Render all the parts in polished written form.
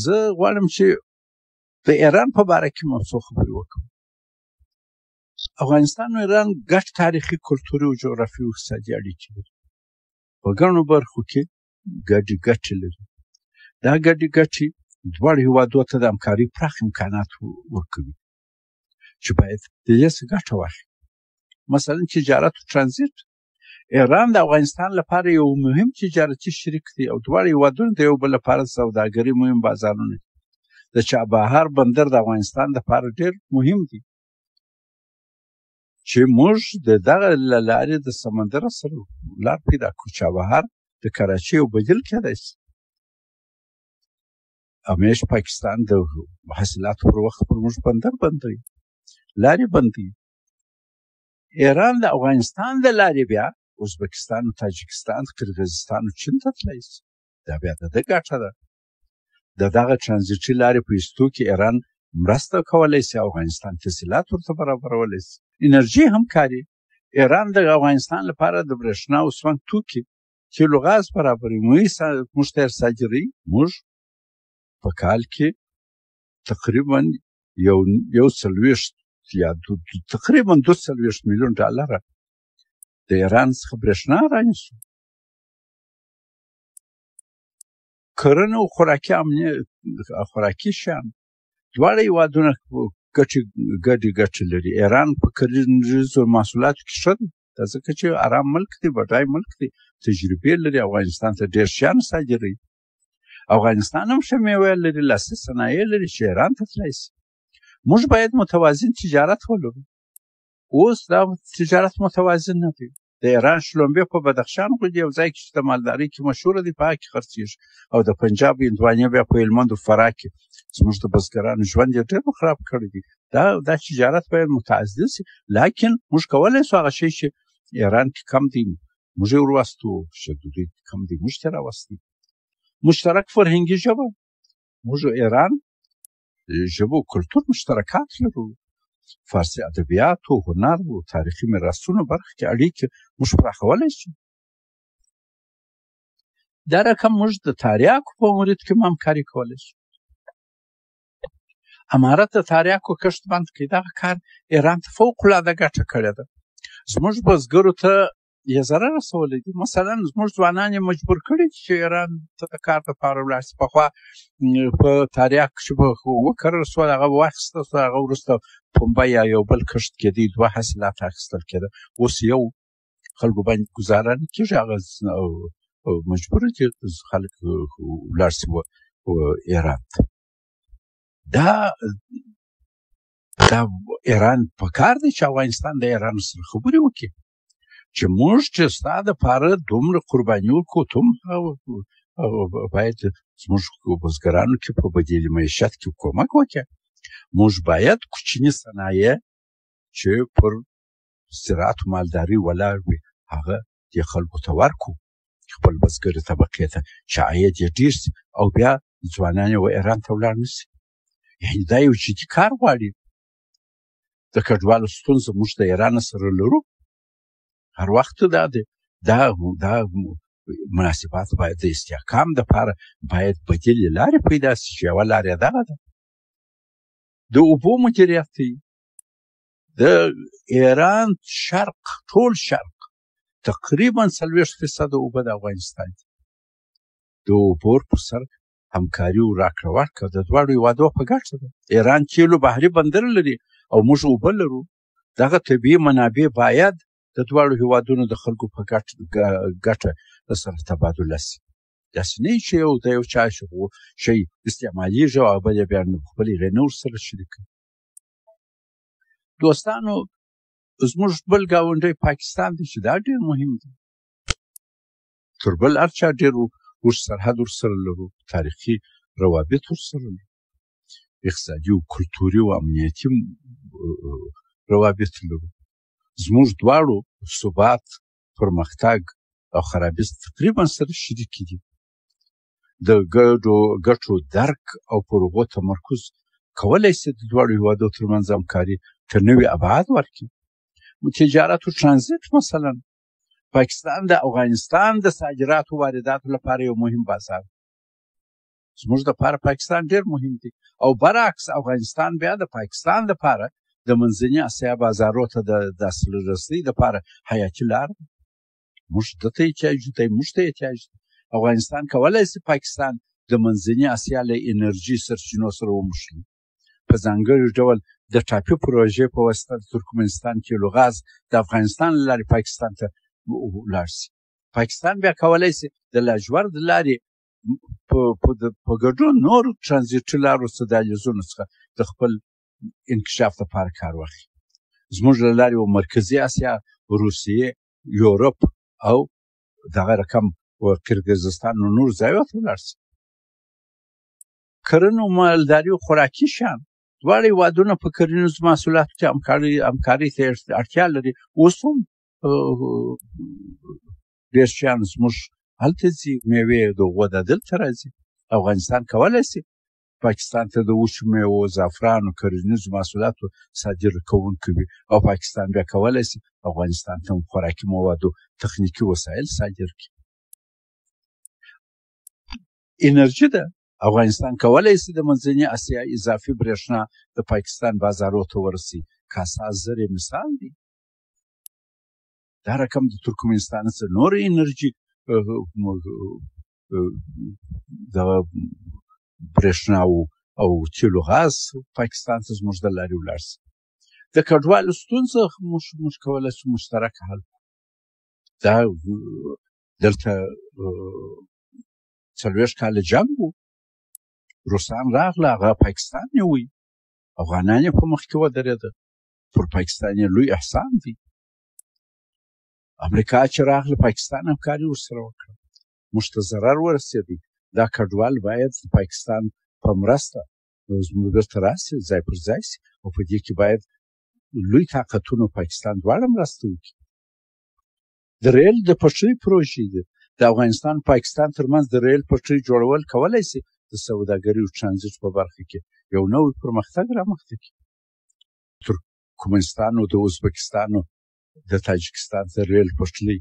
زه غواړم چې د ایران په باره کې مو څو خبرې وکړم. افغانستان او ایران ګډ تاریخي، کلتوري او جغرافیایي او اقتصادي اړیکې لري. په ګڼو برخو کې ګډې ګټې لري. دا ګډې ګټې دواړو هېوادو ته د همکارۍ پراخ امکانات ورکوي چې باید د دې څخه ګټه واخلي. مثلا تجارت او ترانزیت. ایران د افغانستان لپاره یو مهم تجارتي شریک دی او دواړه هېوادونه د یو بل لپاره د سوداګرۍ مهم بازارونه دي. د چابهار بندر د افغانستان لپاره ډېر مهم دی چې موږ د دغه له لارې د سمندر سره لار پیدا کړو. چابهار د کراچۍ یو بدیل کېدای شي. همیش پاکستان د حاصلاتو پر وخت پر موږ بندر بندوي، لارې بندوي. ایران د افغانستان د لارې بیا ازبکستان، تاجکستان، قرغیزستان او چین ته تللی شي. دا بیا د ده ګټه ده. د دغه ترانزیټي لارې په ایستو کې ایران مرسته کولی شي، افغانستان تصیلات ورته برابرولی شي. انرژي همکاري. ایران د افغانستان لپاره د برېښنا او سمنټ توکي، تیلو غاز برابروي. موږ ته یې صادروي. موږ په کال کې تقریبا یو څلوېښت یا تقریبا 240 میلیون ډالره د ایران څخه برېښنا رانیسو. کرنه او خوراکي شیان. دواړه هېوادونه ګډې ګټې لري. ایران په کرنیزو محصولاتو کې ښه دی، دا ځکه چې ارام ملک دی، بډای ملک دی، تجربې لري. افغانستان ته ډېر شیان صادروي. افغانستان هم ښه میوې لري، لاسي صنایع لري چې ایران ته تللی شي. موږ باید متوازن تجارت ولرو. اوس دا تجارت متوازن نه دی. د ایران شلومبې په بدخشان غوندې یو ځای کې چې د مالدارۍ کې مشهوره دی، په هغه کې خرڅېږي. او د پنجاب هندوانې بیا په هلمند و فراه کې زموږ د بزګرانو ژوند یې ډېر خراب کړی دی. دا تجارت باید متعدد شي، لکن موږ کولی شو هغه شی چې ایران کې کم دی موږ یې وروستو، چې دوی کم دی موږ ته راوستو. مشترک فرهنګي ژبه. موږ ایران ژبه او کلتور مشترکات لرو. فارسي ادبیات او هنر او تاریخي میراثونو برخه کې اړیکې موږ پراخولی شو. دا رقم موږ د تریاکو په مورد کې هم همکاري کولی شو. امارت د تریاکو کښت بند کړي. دغه کار ایران ته فوق العاده ګټه کړې ده. زموږ بزګرو ته یې ضرر رسولی دی. مثلا زموږ ځوانان یې مجبور کړي چې ایران ته د کار لپاره ولاړ شي. پخوا په تریاک چې به وکرل شول، هغه واخیسته شو، هغه وروسته پنبه یا یو بل کښت کېدی، دوه حاصلات اخیستل کېده. اوس یو خلکو باندې ګزاره نه کېږي، هغه مجبوره دي خلک ولاړ شي ایران ته. دا ایران په کار دی چې افغانستان د ایران سره خبرې وکړي چې موږ چې ستا دپاره دومره قرباني وکړو، ته هم باید زموږ بزګرانو کې په بدیل معیشت کې کومک وکړي. موږ باید کوچني صنایع چې پر زراعت و مالدارۍ ولاړ وي هغه دې خلکو ته ورکړو، خپل بزګري طبقې ته، چې عاید یې ډېر شي او بیا ځوانان یې ایران ته ولاړ نه شي. یعنې دا یو جدي کار غواړي. د کډوالو ستونزه موږ د ایران سره لرو هر وخت. دا مناسبات باید د استحکام دپاره باید بدیلې لارې پیدا شي، چې یوه لار یې دغه ده. د اوبو مدیریت دی. د ایران شرق، ټول شرق تقریبا 40% اوبه د افغانستان دي. د اوبو پر سر همکاري او راکړه ورکړه د دواړو هېوادو په ګټه ده. ایران تیلو بحري بندر لري او موږ اوبه لرو. دغه طبیعي منابع باید د دواړو هېوادونو د خلکو په ګټه سره تبادله شي. داسې نه چې د یو چا شی استعمالیږي او بل یې بیا خپل هغې نه ورسره شریکوي. دوستانو، زموږ بل ګاونډی پاکستان دی چې دا ډېر مهم دی. تر بل هر چا ډېر اوږد سرحد ورسره لرو، تاریخي روابط ورسره لرو، اقتصادي او کلتوري او امنیتي روابط لرو. زموږ دواړو ثبات، پرمختګ او خرابي تقریبا سره شریکې دي. د ګټو درک او پر هغو تمرکز کولی شي د دواړو هېوادو ترمنځ همکاري ته نوي ابعاد ورکړي. تجارت او ترانزیت. مثلا پاکستان د افغانستان د صادراتو وارداتو لپاره یو مهم بازار. زموږ دپاره پاکستان ډېر مهم دی او برعکس افغانستان بیا د پاکستان دپاره د منځني اسیا بازارو ته د لاسرسۍ دپاره حیاتي لار ده. موږ دته احتیاج دی، موږ ته احتیاج دی. افغانستان کولی شي پاکستان د منځني اسیا له انرژي سرچینو سره وموښلي. په ځانګړي ډول د ټاپي پروژې په واسطه د ترکمنستان تیلو غاز د افغانستان له لارې پاکستان ته ولاړ شي. پاکستان بیا کولی شي د لاجورد لارې په ګډون نور ترانزیټي لارو څخه دهلیزونو څخه د خپل انکشاف لپاره کار واخلي. زموږ له لارې و مرکزي اسیا، روسیې، یورپ او دغه رقم و قرغیزستان و نور ځایو ته ولاړ شي. کرنه و مالداري و خوراکي شیان دواړه هېوادونه په کرنیزو محصولاتو کې همکارۍ ته اړتیا لري. اوس هم ډېر شیان زموږ هلته ځي، میوې د هغو د دلته راځي. افغانستان کولی شي پاکستان ته د وچو میوو، زعفرانو، کرنیزو محصولاتو صادر کوونکی وي او پاکستان بیا کولی شي افغانستان ته خوراکي موادو تخنیکي وسایل صادر کړي. انرژي ده، افغانستان کولی شي د منځني اسیا اضافي برېښنا د پاکستان بازارو ته ورسوي. کاساز زر مثال دی. دا رقم د ترکمنستان څخه نور انرژي د برېښنا او تیلو غاز پاکستان ته زموږ د لارې ولاړ شي. د کډوالو ستونزه موږ کولی شو مشترک حل کړو. دا دلته 40 کاله جنګ و، روسان راغله، هغه پاکستان نیوی، افغانان یې په مخ کې ودرېده. پر پاکستان یې لوی احسان دی. امریکا چې راغله پاکستان همکاري ورسره وکړه، موږ ته ضرر ورسېدی. دا کډوال باید د پاکستان په مرسته زموږ بیرته راشي، ځای پر ځای شي او په دې کې باید لوی طاقتونو پاکستان دواړه مرسته وکړي. د ریل د پټلۍ پروژې دي. د افغانستان پاکستان ترمنځ د ریل پټلۍ جوړول کولی شي د سوداګرۍ او ترانزیټ په برخه کې یو نوی پرمختګ رامخته کړي. ترکمنستان او د ازبکستان او د تاجکستان ته ریل پټلۍ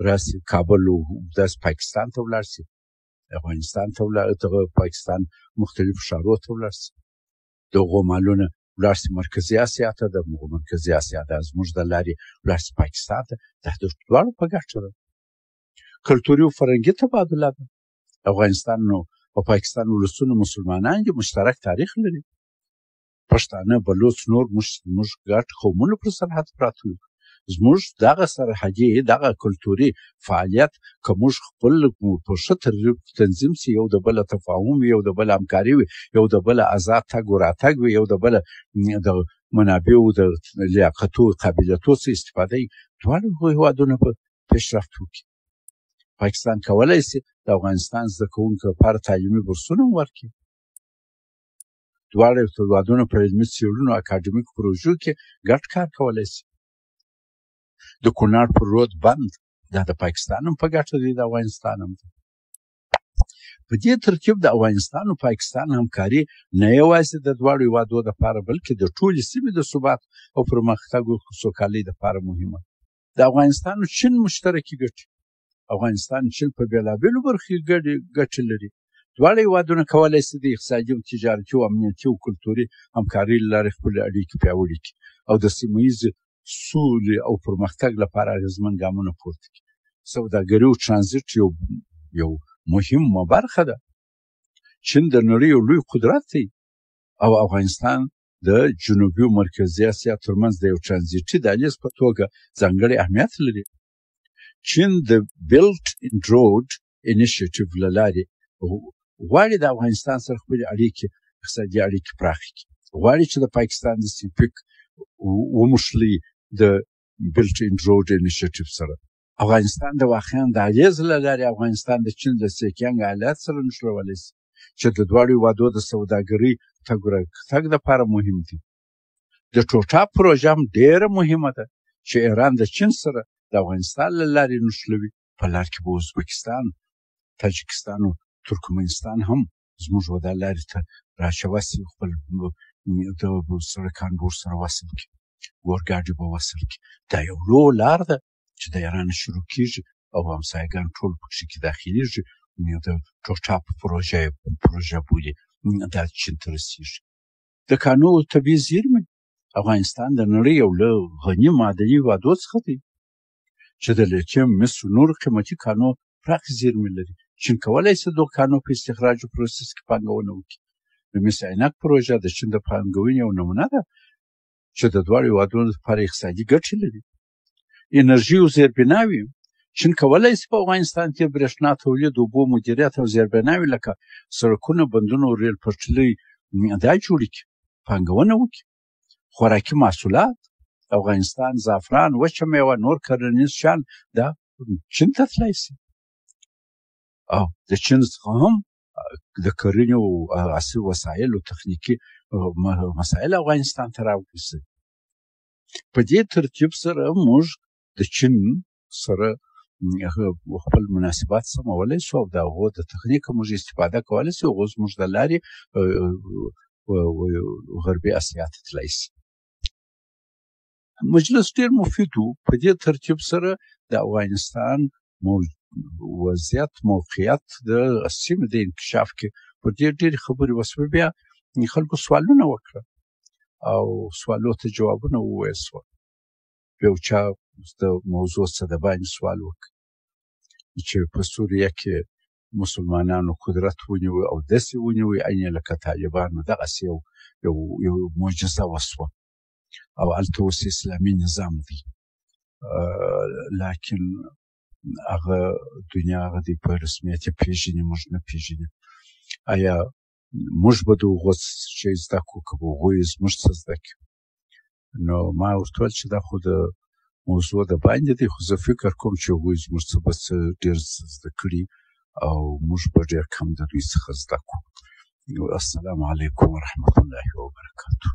راسي، کابل او داسې پاکستان ته ولاړ شي، افغانستان ته ولاړ، دغه پاکستان مختلفو ښارونو ته ولاړ شي، د هغو مالونه ولاړ شي مرکزي اسیا ته، د مرکزي اسیا د زموږ د لارې ولاړ شي پاکستان ته. دا د دواړو په ګټه ده. کلتوري او فرهنګي تبادله ده. افغانستان او پاکستان ولسونه مسلمانان دي، مشترک تاریخ لري. پښتانه، بلوڅ، نور موږ ګډ قومونه پر سرحد پراته یو. زموږ دغه سرحدي دغه کلتوري فعالیت که موږ خپل په ښه ترتیب تنظیم سي، یو د بله تفاهم وي، یو د بله همکاري وي، یو د بله ازاد تګ و راتګ وي، یو د بله د منابعو د لیاقتو قابلیتو څخه استفاده وي، دواړه هېوادونه به پیشرفت وکړي. پاکستان کولی شي د افغانستان زده کوونکو لپاره تعلیمي بورسونه ورکړي. دواړه هېوادونه په علمي څېړنو اکاډمیکو پروژو کې ګډ کار کولی شي. د کونړ پر رود بند دا د پاکستان هم په ګټه دی، د افغانستان هم دی. په دې ترتیب د افغانستان او پاکستان همکاري نه یوازې د دواړو هېوادو دپاره بلکې د ټولې سیمې د ثبات او پرمختګ او سوکالۍ دپاره مهمه. د افغانستان او چین مشترکې ګټې. افغانستان چین په بېلابېلو برخو کې ګټې لري. دواړه هېوادونه کولی شي د اقتصادي او تجارتي او امنیتي او کلتوري همکارۍ له لارې خپلې اړیکې پیاوړې کړي او د سیمه ییزې سولې او پرمختګ لپاره اغېزمن ګامونه پورته کړي. سوداګري او ترانزیټ یو مهمه برخه ده. چین د نړۍ یو لوی قدرت دی او افغانستان د جنوبي او مرکزي اسیا ترمنځ د یو ترانزیټي دهلیز په توګه ځانګړی اهمیت لري. چین د بیلټ اینډ روډ انیشیټیو له لارې غواړي د افغانستان سره خپلې اقتصادي اړیکې پراخې کړي. غواړي چې د پاکستان د سیپیک وموښلي د بیلټ اینډ روډ انیشیټیو سره. افغانستان د واقعا د اغېز له لارې افغانستان د چین د سیکیانګ ایالات سره نښلولی شي چې د دواړو هېوادو د سوداګرۍ تګ راتګ دپاره مهم دي. د ټوټا پروژه هم ډېره مهمه ده چې ایران د چین سره د افغانستان له لارې نښلوي. په لار کې به ازبکستان، تاجکستان او ترکمنستان هم زموږ د لارې ته راچوسي، خپل د سړکان به ورسره وصل کړي، اورګاډي به وصل کړي. دا یو لویه لار ده چې د ایران شروع کېږي او همسایګان ټول پکښې کې داخلېږي د ټوټاپ پروژه بولي دا چین ته رسیږي. د کانو طبیعي زیرمې افغانستان د نړۍ یو له غني معدني هېوادو څخه دی چې د لیتیم، مس او نورو قیمتي کانو پراخې زیرمې لري. چین کولی شي د دغو کانو په استخراج او پروسس کې پانګونه وکړي. د مس عینک پروژه د چین د پانګونې یو نمونه ده چې د دواړو هېوادونو لپاره اقتصادي ګټې لري. انرژي او زیربناوي چین کولی شي په افغانستان کې برېښنا تولید، اوبو مدیریت او زیربناوي لکه سړکونه، بندونه او ریل پټلۍ دا جوړې کړي، پانګونه وکړي. خوراکي محصولات افغانستان، زعفران، وچه میوه، نور کرنیز شیان دا چین ته تللی شي. او د چین څخه هم د کرنې او عصري وسایلو تخنیکي مسایل افغانستان ته راوړل شي. په دې ترتیب سره موږ د چین سره خپل مناسبات سمولی شو او د هغو د تخنیکه موږ استفاده کولی شو. هغوی زموږ د لارې غربي اسیا ته تللی شي. مجلس ډېر مفید و. په دې ترتیب سره د افغانستان وضعیت، موقعیت د سیمې د انکشاف کې په دې ډېرې خبرې وشوې. بیا خلکو سوالونه وکړه او سوالو ته جوابونه وویل شول. یو چا د موضوع څه د باندې سوال وکړ چې په سوریه کې مسلمانانو قدرت ونیوی او داسې ونیوی عین لکه طالبانو، دغسې یو معجزه وشوه او هلته اوس اسلامي نظام دی. لکن هغه دنیا هغه دی په رسمیت یې پېژني، موږ نه پېژني. آیا موږ به د هغو شی زده کړو که به هغوی زموږ څه زده کړي؟ نو ما ورته وویل چې دا خو د موضوع د باندې دی، خو زه فکر کوم چې هغوی زموږ څه به څه ډېر زده کړي او موږ به ډېر کم د دوی څخه زده کړو. السلام علیکم ورحمة الله وبرکاته.